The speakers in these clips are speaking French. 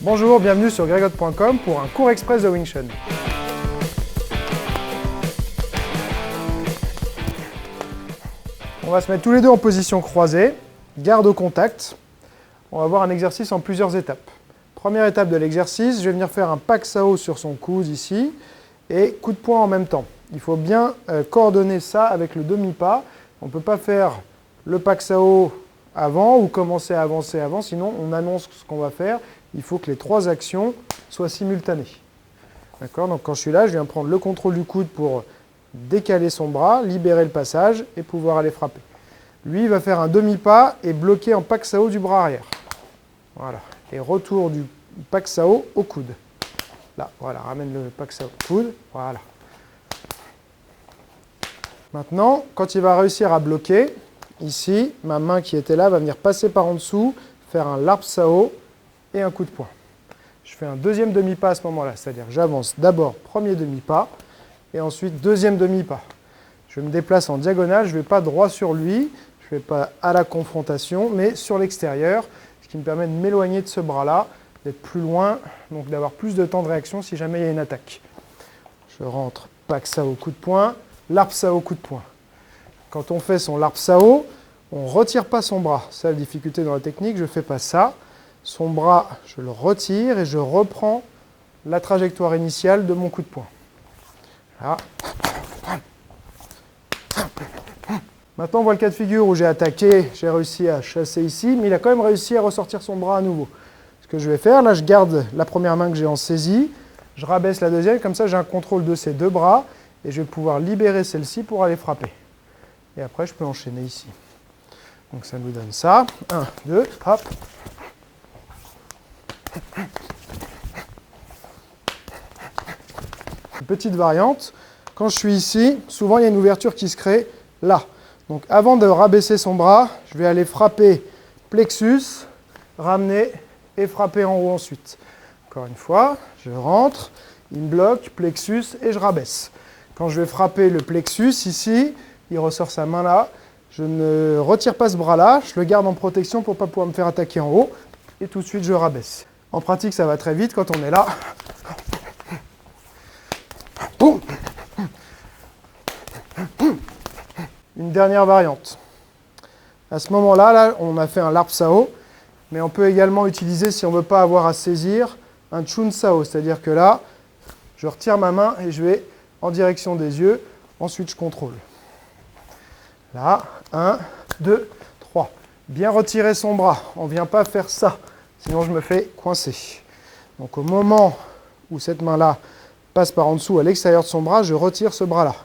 Bonjour, bienvenue sur gregot.com pour un cours express de Wing Chun. On va se mettre tous les deux en position croisée, garde au contact. On va voir un exercice en plusieurs étapes. Première étape de l'exercice, je vais venir faire un Pak Sao sur son coude ici et coup de poing en même temps. Il faut bien coordonner ça avec le demi-pas. On ne peut pas faire le Pak Sao avant ou commencer à avancer avant, sinon on annonce ce qu'on va faire. Il faut que les trois actions soient simultanées. D'accord? Donc quand je suis là, je viens prendre le contrôle du coude pour décaler son bras, libérer le passage et pouvoir aller frapper. Lui, il va faire un demi-pas et bloquer en Pak Sao du bras arrière. Voilà. Et retour du Pak Sao au coude. Là, voilà, ramène le Pak Sao au coude. Voilà. Maintenant, quand il va réussir à bloquer, ici, ma main qui était là va venir passer par en dessous, faire un Larp Sao et un coup de poing. Je fais un deuxième demi-pas à ce moment-là, c'est-à-dire j'avance d'abord premier demi-pas et ensuite deuxième demi-pas. Je me déplace en diagonale, je ne vais pas droit sur lui, je ne vais pas à la confrontation, mais sur l'extérieur, ce qui me permet de m'éloigner de ce bras-là, d'être plus loin, donc d'avoir plus de temps de réaction si jamais il y a une attaque. Je rentre, Pak Sao, coup de poing, Larp Sao, coup de poing. Quand on fait son Larp Sao, on ne retire pas son bras. C'est la difficulté dans la technique, je ne fais pas ça. Son bras, je le retire et je reprends la trajectoire initiale de mon coup de poing. Là. Maintenant, on voit le cas de figure où j'ai attaqué, j'ai réussi à chasser ici, mais il a quand même réussi à ressortir son bras à nouveau. Ce que je vais faire, là, je garde la première main que j'ai en saisie, je rabaisse la deuxième, comme ça j'ai un contrôle de ces deux bras, et je vais pouvoir libérer celle-ci pour aller frapper. Et après, je peux enchaîner ici. Donc ça nous donne ça. 1, 2, hop. Une petite variante. Quand je suis ici, souvent il y a une ouverture qui se crée là. Donc avant de rabaisser son bras, je vais aller frapper plexus, ramener et frapper en haut ensuite. Encore une fois, je rentre, il me bloque, plexus et je rabaisse. Quand je vais frapper le plexus ici, il ressort sa main là. Je ne retire pas ce bras-là, je le garde en protection pour ne pas pouvoir me faire attaquer en haut. Et tout de suite, je rabaisse. En pratique, ça va très vite quand on est là. Une dernière variante. À ce moment-là, là, on a fait un Larp Sao, mais on peut également utiliser, si on ne veut pas avoir à saisir, un Chun Sao. C'est-à-dire que là, je retire ma main et je vais en direction des yeux. Ensuite, je contrôle. Là, 1, 2, 3. Bien retirer son bras. On ne vient pas faire ça, sinon je me fais coincer. Donc au moment où cette main-là passe par en dessous à l'extérieur de son bras, je retire ce bras-là.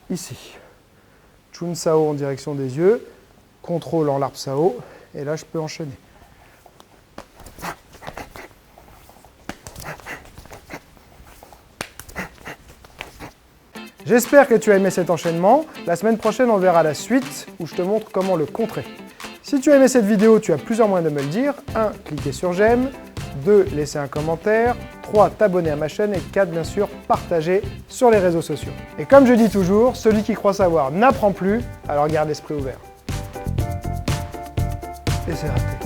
Ici. Chun Sao en direction des yeux. Contrôle en Larp Sao. Et là, je peux enchaîner. J'espère que tu as aimé cet enchaînement. La semaine prochaine, on verra la suite où je te montre comment le contrer. Si tu as aimé cette vidéo, tu as plusieurs moyens de me le dire. 1. Cliquer sur j'aime. 2. Laisser un commentaire. 3. T'abonner à ma chaîne. Et 4. Bien sûr, partager sur les réseaux sociaux. Et comme je dis toujours, celui qui croit savoir n'apprend plus, alors garde l'esprit ouvert. Et c'est raté.